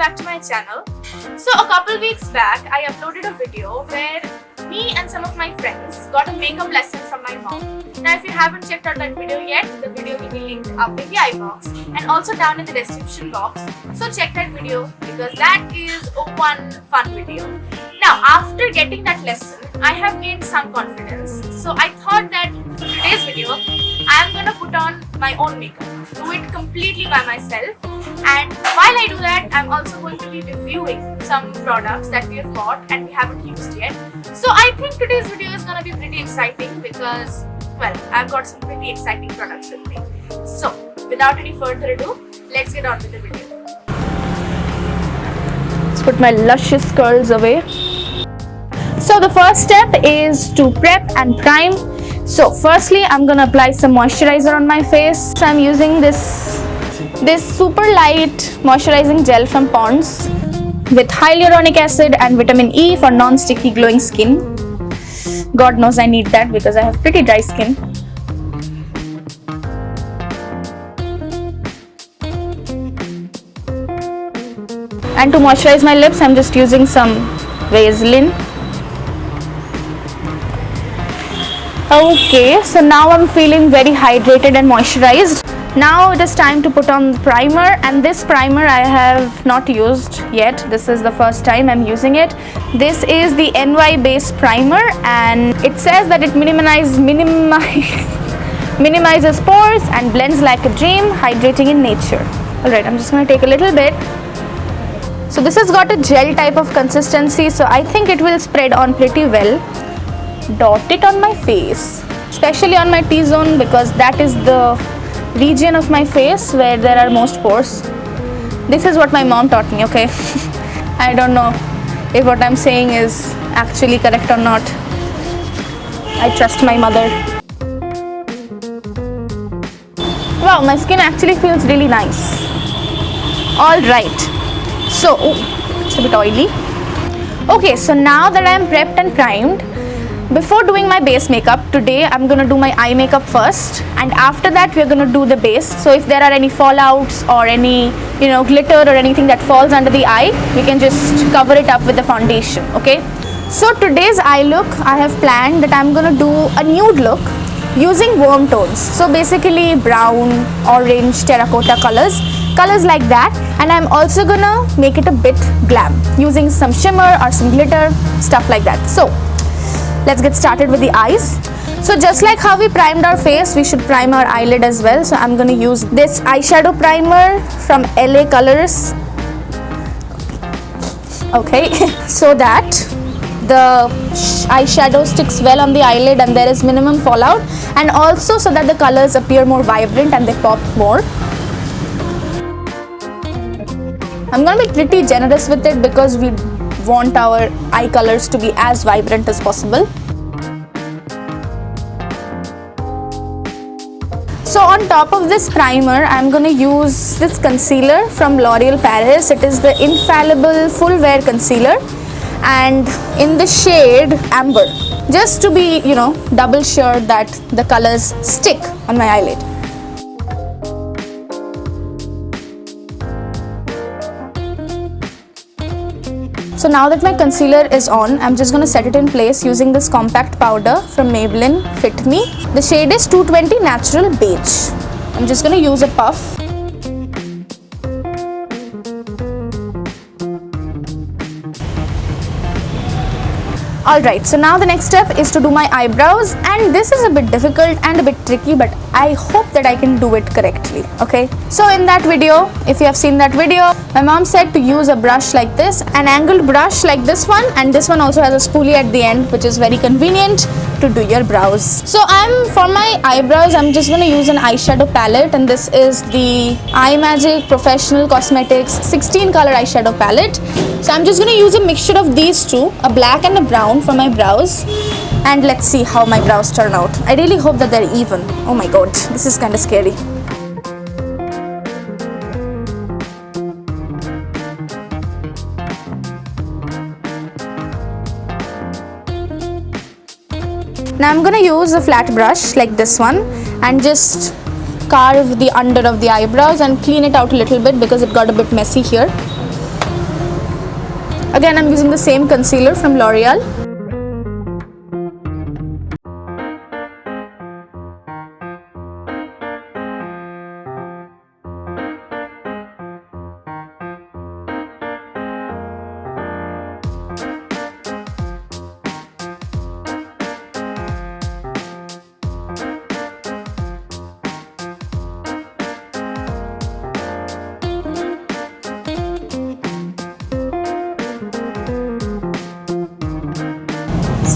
back to my channel. So a couple weeks back I uploaded a video where me and some of my friends got a makeup lesson from my mom. Now if you haven't checked out that video yet, the video will be linked up in the I box and also down in the description box. So check that video because that is one fun video. Now after getting that lesson, I have gained some confidence. So I thought that for today's video, I am gonna put on my own makeup. Do it completely by myself. And while I do that, I'm also going to be reviewing some products that we have bought and we haven't used yet. So I think today's video is gonna be pretty exciting because, well, I've got some pretty exciting products with me. So without any further ado, let's get on with the video. Let's put my luscious curls away. So the first step is to prep and prime. So firstly, I'm gonna apply some moisturizer on my face. So I'm using this super light moisturizing gel from Pond's with hyaluronic acid and vitamin E for non-sticky glowing skin. God knows I need that because I have pretty dry skin. And to moisturize my lips, I'm just using some Vaseline. Okay, so now I'm feeling very hydrated and moisturized. Now it is time to put on the primer, and this primer I have not used yet. This is the first time I'm using it. This is the NY base primer and it says that it minimizes pores and blends like a dream, hydrating in nature. Alright, I'm just going to take a little bit. So this has got a gel type of consistency, so I think it will spread on pretty well. Dot it on my face, especially on my T-zone because that is the region of my face where there are most pores. This is what my mom taught me, okay? I don't know if what I'm saying is actually correct or not. I trust my mother. Wow, my skin actually feels really nice. Alright, so it's a bit oily. Okay, so now that I'm prepped and primed, before doing my base makeup, today I'm gonna do my eye makeup first, and after that we're gonna do the base. So if there are any fallouts or any glitter or anything that falls under the eye, we can just cover it up with the foundation, okay? So today's eye look, I have planned that I'm gonna do a nude look using warm tones. So basically brown, orange, terracotta colors like that, and I'm also gonna make it a bit glam using some shimmer or some glitter, stuff like that. So let's get started with the eyes. So just like how we primed our face, we should prime our eyelid as well. So I'm going to use this eyeshadow primer from LA Colors. Okay, so that the eyeshadow sticks well on the eyelid and there is minimum fallout, and also so that the colors appear more vibrant and they pop more. I'm going to be pretty generous with it because we want our eye colors to be as vibrant as possible. So on top of this primer, I'm going to use this concealer from L'Oreal Paris. It is the Infallible Full Wear Concealer and in the shade Amber, just to be double sure that the colors stick on my eyelid. So now that my concealer is on, I'm just going to set it in place using this compact powder from Maybelline Fit Me. The shade is 220 Natural Beige. I'm just going to use a puff. Alright, so now the next step is to do my eyebrows, and this is a bit difficult and a bit tricky, but I hope that I can do it correctly, okay? So in that video, if you have seen that video, my mom said to use a brush like this, an angled brush like this one, and this one also has a spoolie at the end, which is very convenient to do your brows. So for my eyebrows, I'm just going to use an eyeshadow palette, and this is the iMagic Professional Cosmetics 16 color eyeshadow palette. So I'm just going to use a mixture of these two, a black and a brown for my brows, and let's see how my brows turn out. I really hope that they're even. Oh my god, this is kind of scary. Now I'm gonna use a flat brush like this one and just carve the under of the eyebrows and clean it out a little bit because it got a bit messy here. Again, I'm using the same concealer from L'Oreal.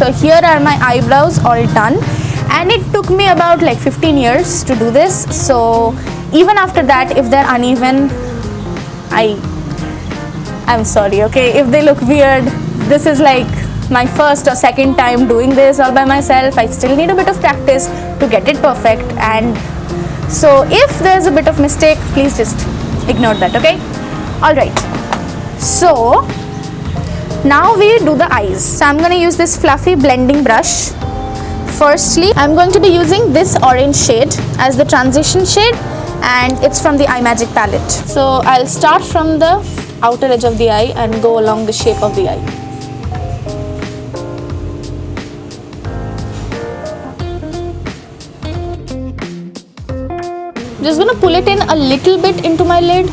So here are my eyebrows all done, and it took me about like 15 years to do this. So even after that, if they're uneven, I'm sorry, okay, if they look weird. This is like my first or second time doing this all by myself. I still need a bit of practice to get it perfect, and so if there's a bit of mistake, please just ignore that, okay? All right, so now we do the eyes. So I'm going to use this fluffy blending brush. Firstly, I'm going to be using this orange shade as the transition shade, and it's from the Eye Magic palette. So I'll start from the outer edge of the eye and go along the shape of the eye. Just going to pull it in a little bit into my lid.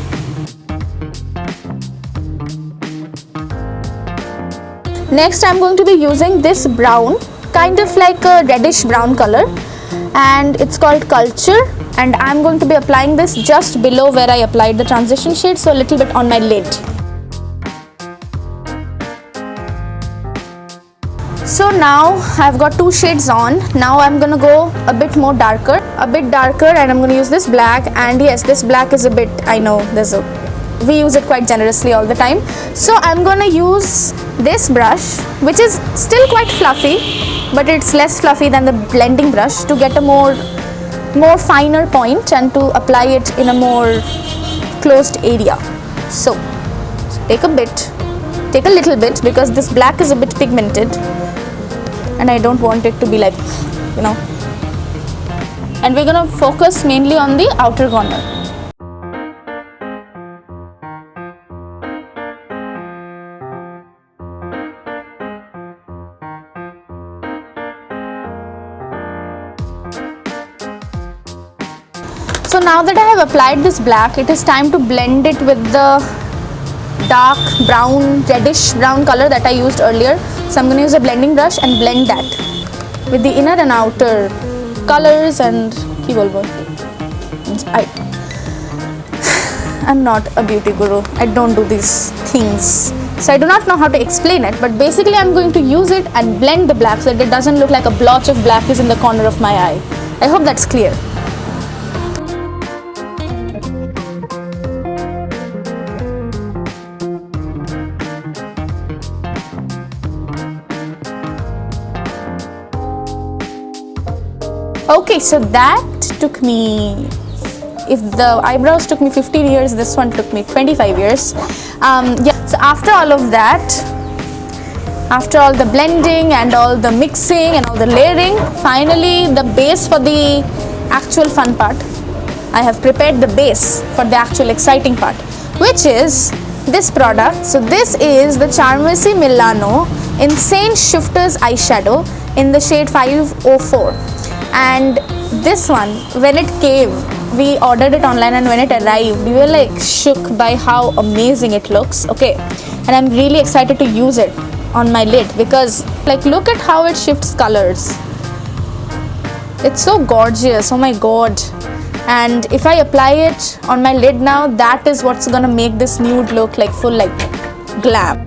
Next, I'm going to be using this brown, kind of like a reddish brown color, and it's called Culture, and I'm going to be applying this just below where I applied the transition shade, so a little bit on my lid. So now I've got two shades on. Now I'm gonna go a bit darker, and I'm gonna use this black, and yes, this black is a bit, I know, we use it quite generously all the time. So I'm gonna use this brush, which is still quite fluffy, but it's less fluffy than the blending brush, to get a more finer point and to apply it in a more closed area. So take a little bit, because this black is a bit pigmented and I don't want it to be like, you know. And we're gonna focus mainly on the outer corner. So now that I have applied this black, it is time to blend it with the dark brown, reddish brown color that I used earlier. So I'm going to use a blending brush and blend that with the inner and outer colors. And I'm not a beauty guru. I don't do these things, so I do not know how to explain it, but basically I'm going to use it and blend the black so that it doesn't look like a blotch of black is in the corner of my eye. I hope that's clear. Okay, so that took me, if the eyebrows took me 15 years, this one took me 25 years. Yeah, so after all of that, after all the blending and all the mixing and all the layering, finally the base for the actual fun part. I have prepared the base for the actual exciting part, which is this product. So this is the Charmese Milano Insane Shifters eyeshadow in the shade 504. And this one, when it came, we ordered it online, and when it arrived, we were like shook by how amazing it looks. Okay, and I'm really excited to use it on my lid, because like, look at how it shifts colors. It's so gorgeous, oh my god. And if I apply it on my lid now, that is what's gonna make this nude look like full like glam.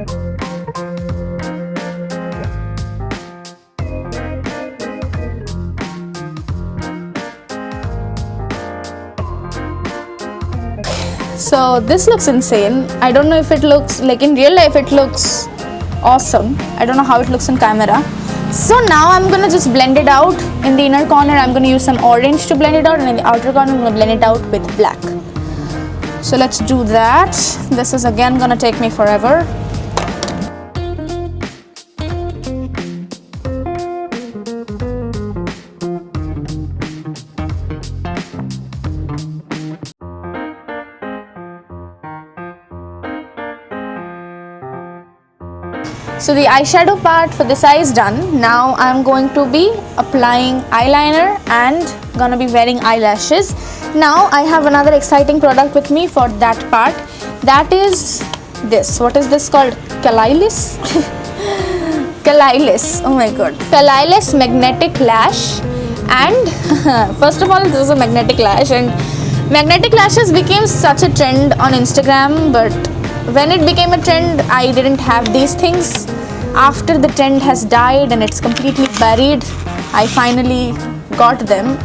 So this looks insane. I don't know if it looks like in real life, it looks awesome. I don't know how it looks on camera. So now I'm gonna just blend it out. In the inner corner, I'm gonna use some orange to blend it out, and in the outer corner, I'm gonna blend it out with black. So let's do that. This is again gonna take me forever. So the eyeshadow part for this eye is done. Now I'm going to be applying eyeliner and gonna be wearing eyelashes. Now I have another exciting product with me for that part. That is this. What is this called? Colise? Colise. Oh my god. Colise magnetic lash. And first of all, this is a magnetic lash, and magnetic lashes became such a trend on Instagram, but when it became a trend, I didn't have these things. After the trend has died and it's completely buried, I finally got them.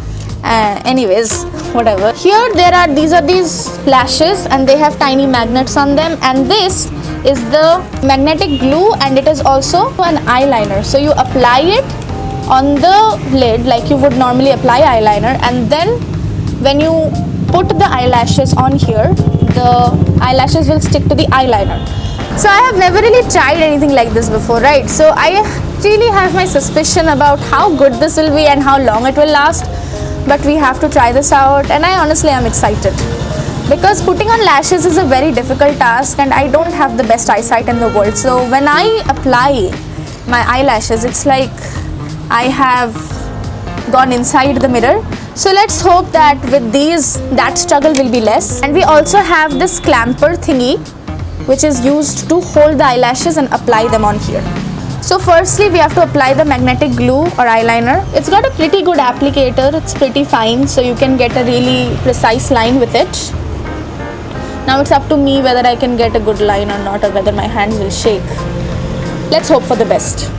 Anyways, whatever. Here these are these lashes and they have tiny magnets on them, and this is the magnetic glue, and it is also an eyeliner. So you apply it on the lid like you would normally apply eyeliner, and then when you put the eyelashes on here, the eyelashes will stick to the eyeliner. So I have never really tried anything like this before, right? So I really have my suspicion about how good this will be and how long it will last, but we have to try this out, and I honestly am excited because putting on lashes is a very difficult task and I don't have the best eyesight in the world. So when I apply my eyelashes, it's like I have gone inside the mirror. So let's hope that with these, that struggle will be less. And we also have this clamper thingy, which is used to hold the eyelashes and apply them on here. So firstly, we have to apply the magnetic glue or eyeliner. It's got a pretty good applicator. It's pretty fine, so you can get a really precise line with it. Now it's up to me whether I can get a good line or not, or whether my hands will shake. Let's hope for the best.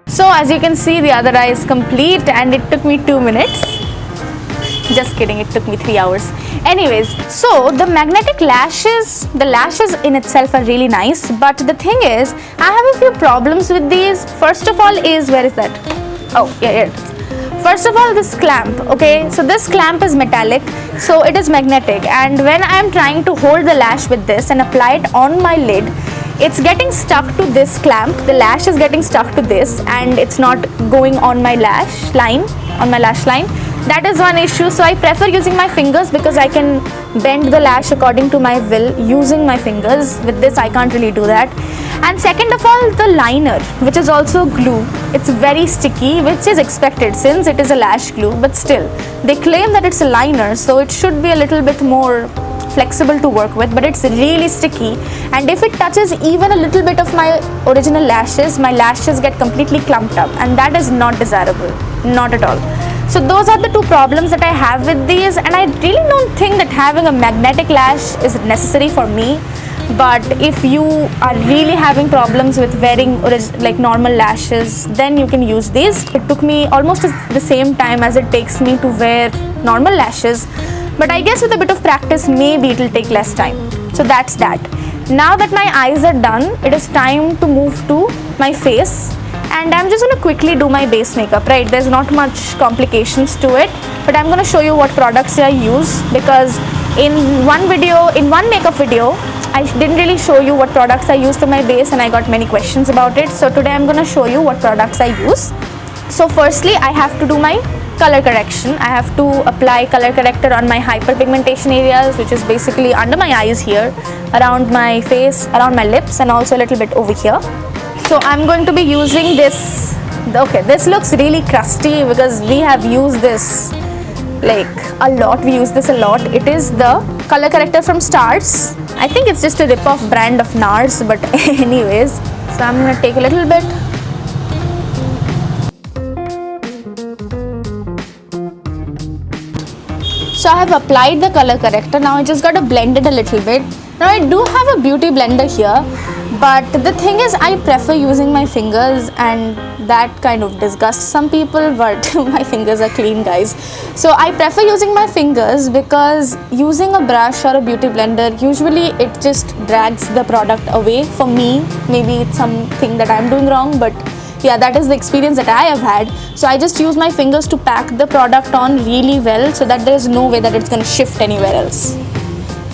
So as you can see, the other eye is complete and it took me 2 minutes. Just kidding, it took me 3 hours. Anyways, so the magnetic lashes, the lashes in itself are really nice, but the thing is, I have a few problems with these. First of all is, where is that? Oh, yeah, here it is. First of all, this clamp, okay, so this clamp is metallic, so it is magnetic, and when I am trying to hold the lash with this and apply it on my lid, it's getting stuck to this clamp. The lash is getting stuck to this and it's not going on my lash line, That is one issue. So I prefer using my fingers because I can bend the lash according to my will using my fingers. With this I can't really do that. And second of all, the liner, which is also glue, it's very sticky, which is expected since it is a lash glue, but still they claim that it's a liner, so it should be a little bit more flexible to work with, but it's really sticky, and if it touches even a little bit of my original lashes, my lashes get completely clumped up, and that is not desirable, not at all. So those are the two problems that I have with these, and I really don't think that having a magnetic lash is necessary for me. But if you are really having problems with wearing like normal lashes, then you can use these. It took me almost the same time as it takes me to wear normal lashes, but I guess with a bit of practice, maybe it will take less time. So that's that. Now that my eyes are done, it is time to move to my face, and I'm just going to quickly do my base makeup, right? There's not much complications to it, but I'm going to show you what products I use, because in one makeup video, I didn't really show you what products I use for my base, and I got many questions about it. So today I'm going to show you what products I use. So firstly, I have to do my color correction. I have to apply color corrector on my hyperpigmentation areas, which is basically under my eyes here, around my face, around my lips, and also a little bit over here. So I'm going to be using this. Okay, this looks really crusty because we have used this like a lot. We use this a lot. It is the color corrector from Stars. I think it's just a rip-off brand of NARS, but anyways, so I'm going to take a little bit. So I have applied the color corrector. Now I just got to blend it a little bit. Now I do have a beauty blender here, but the thing is I prefer using my fingers, and that kind of disgusts some people, but my fingers are clean, guys. So I prefer using my fingers because using a brush or a beauty blender, usually it just drags the product away for me. Maybe it's something that I'm doing wrong, but yeah, that is the experience that I have had. So I just use my fingers to pack the product on really well so that there is no way that it's going to shift anywhere else.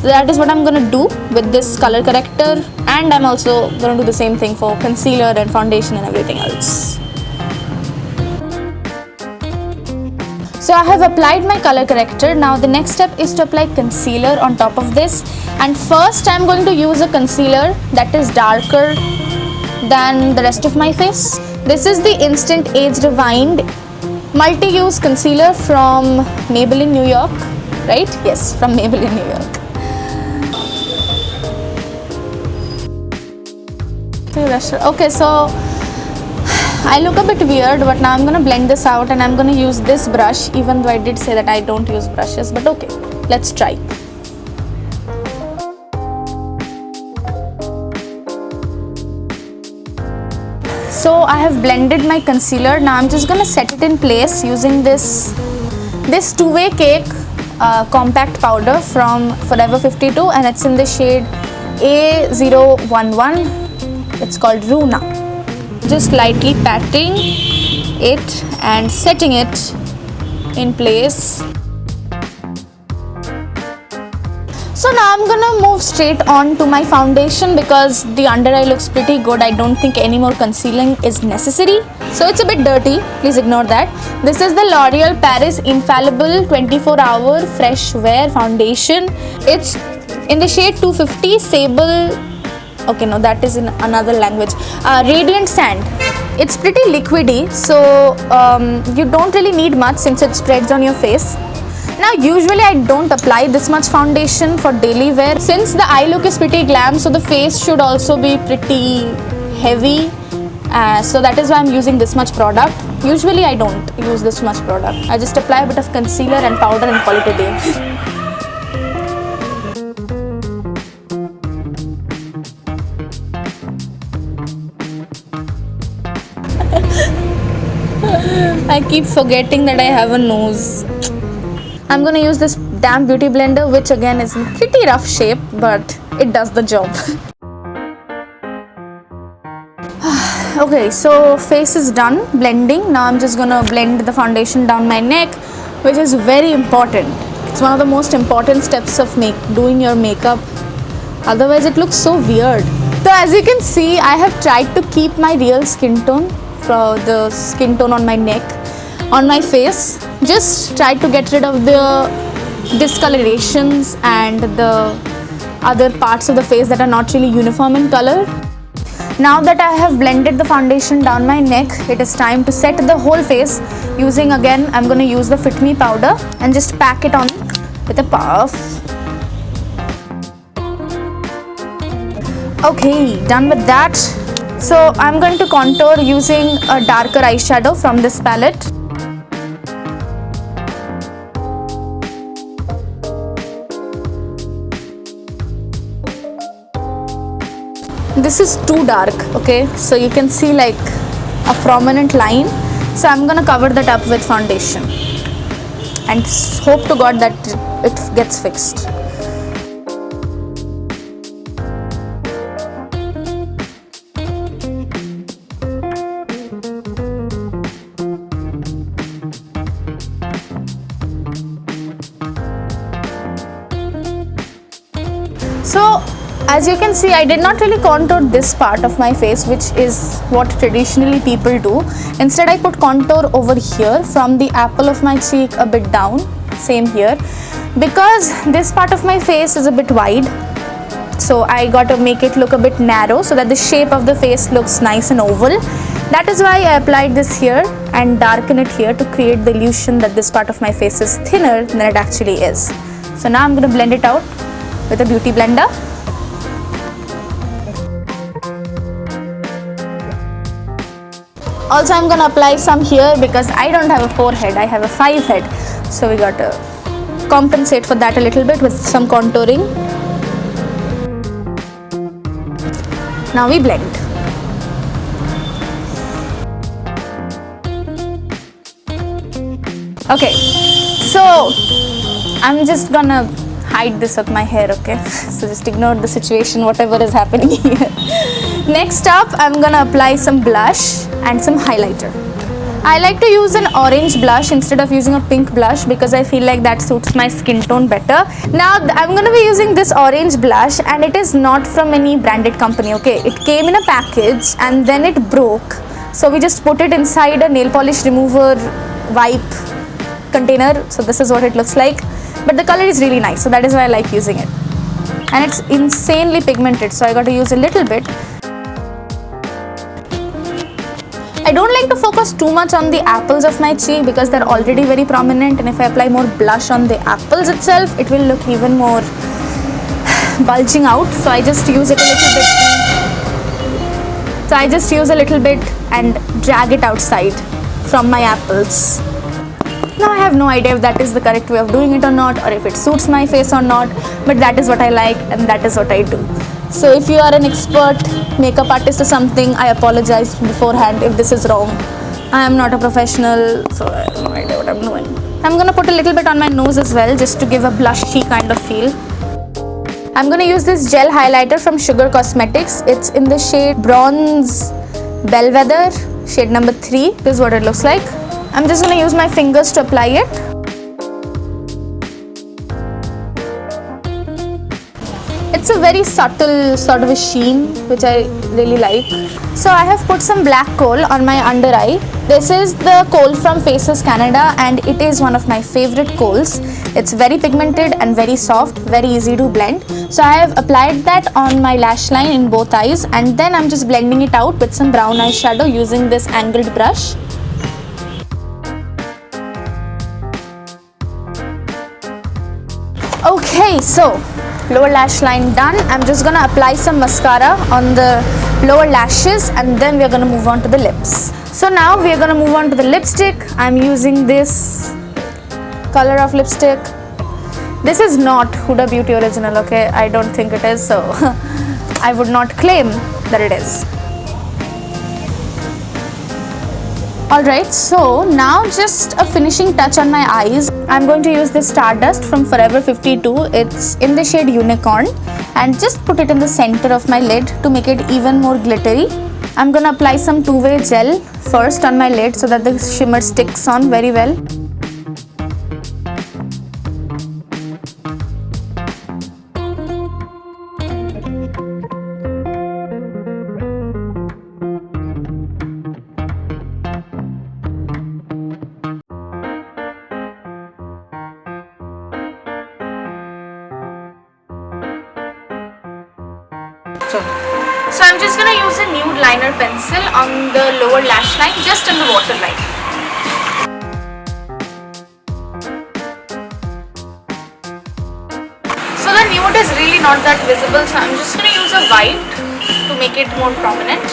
So that is what I'm going to do with this color corrector, and I'm also going to do the same thing for concealer and foundation and everything else. So I have applied my color corrector. Now the next step is to apply concealer on top of this, and first I'm going to use a concealer that is darker than the rest of my face. This is the Instant Age Rewind multi-use concealer from Maybelline, New York, right? Yes, from Maybelline, New York. Okay, so I look a bit weird, but now I'm gonna blend this out, and I'm gonna use this brush, even though I did say that I don't use brushes, but okay, let's try. So I have blended my concealer. Now I'm just gonna set it in place using this two-way cake compact powder from Forever 52, and it's in the shade A011. It's called Luna. Just lightly patting it and setting it in place. So now I'm gonna move straight on to my foundation because the under eye looks pretty good. I don't think any more concealing is necessary. So it's a bit dirty, please ignore that. This is the L'Oreal Paris Infallible 24-hour Fresh Wear Foundation. It's in the shade 250 Sable. Okay, no, that is in another language. Radiant Sand. It's pretty liquidy, so you don't really need much since it spreads on your face. Now, usually I don't apply this much foundation for daily wear. Since the eye look is pretty glam, so the face should also be pretty heavy. So that is why I'm using this much product. Usually I don't use this much product. I just apply a bit of concealer and powder and call it a day. I keep forgetting that I have a nose. I'm gonna use this damn beauty blender, which again is in pretty rough shape, but it does the job. Okay, so face is done blending. Now I'm just gonna blend the foundation down my neck, which is very important. It's one of the most important steps of doing your makeup. Otherwise it looks so weird. So as you can see, I have tried to keep my real skin tone, for the skin tone on my neck, on my face. Just try to get rid of the discolorations and the other parts of the face that are not really uniform in color. Now that I have blended the foundation down my neck, it is time to set the whole face using, again, I'm going to use the Fit Me powder and just pack it on with a puff. Okay, done with that. So I'm going to contour using a darker eyeshadow from this palette. This is too dark, okay, so you can see like a prominent line. So I'm gonna cover that up with foundation and hope to God that it gets fixed. So as you can see, I did not really contour this part of my face, which is what traditionally people do. Instead, I put contour over here from the apple of my cheek a bit down, same here, because this part of my face is a bit wide. So I got to make it look a bit narrow so that the shape of the face looks nice and oval. That is why I applied this here and darken it here to create the illusion that this part of my face is thinner than it actually is. So now I'm going to blend it out with a beauty blender. Also, I'm going to apply some here because I don't have a 4-head, I have a 5-head. So we got to compensate for that a little bit with some contouring. Now we blend. Okay, so I'm just gonna hide this with my hair, okay? So just ignore the situation, whatever is happening here. Next up, I'm gonna apply some blush and some highlighter. I like to use an orange blush instead of using a pink blush because I feel like that suits my skin tone better. Now I'm gonna be using this orange blush, and it is not from any branded company, okay? It came in a package and then it broke. So we just put it inside a nail polish remover wipe container. So this is what it looks like. But the color is really nice, so that is why I like using it. And it's insanely pigmented, so I got to use a little bit. I don't like to focus too much on the apples of my cheek because they're already very prominent, and if I apply more blush on the apples itself, it will look even more bulging out. So I just use it a little bit. So I just use a little bit and drag it outside from my apples. Now I have no idea if that is the correct way of doing it or not, or if it suits my face or not, but that is what I like and that is what I do. So if you are an expert makeup artist or something, I apologize beforehand if this is wrong. I am not a professional, so I have no idea what I'm doing. I'm gonna put a little bit on my nose as well, just to give a blushy kind of feel. I'm gonna use this gel highlighter from Sugar Cosmetics. It's in the shade Bronze Belvedere, shade number 3. This is what it looks like. I'm just gonna use my fingers to apply it. It's a very subtle sort of a sheen, which I really like. So I have put some black kohl on my under eye. This is the kohl from Faces Canada, and it is one of my favorite kohls. It's very pigmented and very soft, very easy to blend. So I have applied that on my lash line in both eyes, and then I'm just blending it out with some brown eyeshadow using this angled brush. Okay, so lower lash line done. I'm just gonna apply some mascara on the lower lashes, and then we're gonna move on to the lips. So now we're gonna move on to the lipstick. I'm using this color of lipstick. This is not Huda Beauty original, okay? I don't think it is, so I would not claim that it is. Alright, so now just a finishing touch on my eyes. I'm going to use this Stardust from Forever 52. It's in the shade Unicorn, and just put it in the center of my lid to make it even more glittery. I'm gonna apply some two-way gel first on my lid so that the shimmer sticks on very well. So I'm just gonna use a nude liner pencil on the lower lash line, just in the waterline. So the nude is really not that visible, so I'm just gonna use a white to make it more prominent.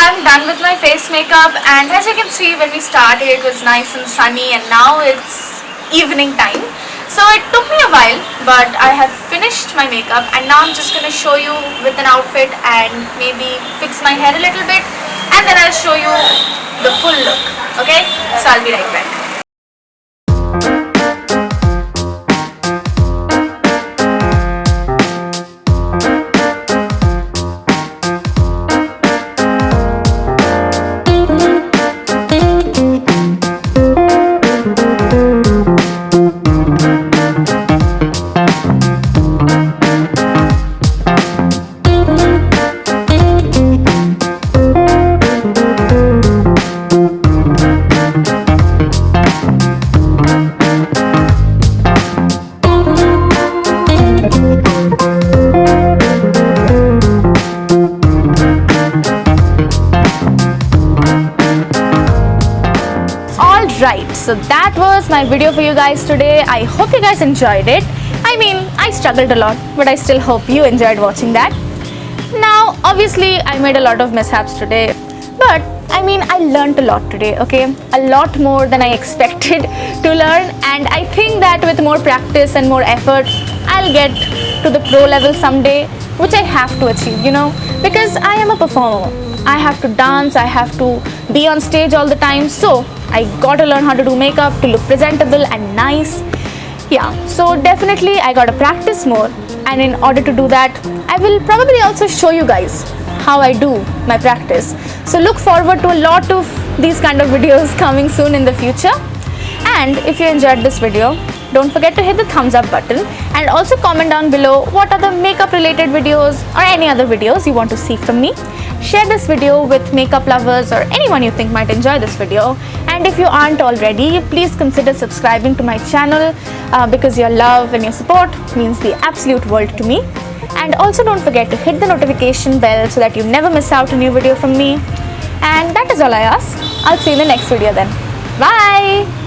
I'm done with my face makeup, and as you can see, when we started it was nice and sunny, and now it's evening time. So it took me a while, but I have finished my makeup, and now I'm just gonna show you with an outfit and maybe fix my hair a little bit, and then I'll show you the full look. Okay, so I'll be right back. Right, so that was my video for you guys today. I hope you guys enjoyed it. I mean, I struggled a lot, but I still hope you enjoyed watching that. Now, obviously, I made a lot of mishaps today, but I mean, I learned a lot today, okay? A lot more than I expected to learn, and I think that with more practice and more effort, I'll get to the pro level someday, which I have to achieve, you know, because I am a performer. I have to dance, I have to be on stage all the time, so I gotta learn how to do makeup to look presentable and nice. Yeah, so definitely I gotta practice more, and in order to do that, I will probably also show you guys how I do my practice. So look forward to a lot of these kind of videos coming soon in the future. And if you enjoyed this video, don't forget to hit the thumbs up button and also comment down below what other makeup related videos or any other videos you want to see from me. Share this video with makeup lovers or anyone you think might enjoy this video. And if you aren't already, please consider subscribing to my channel because your love and your support means the absolute world to me. And also don't forget to hit the notification bell so that you never miss out a new video from me. And that is all I ask. I'll see you in the next video then. Bye!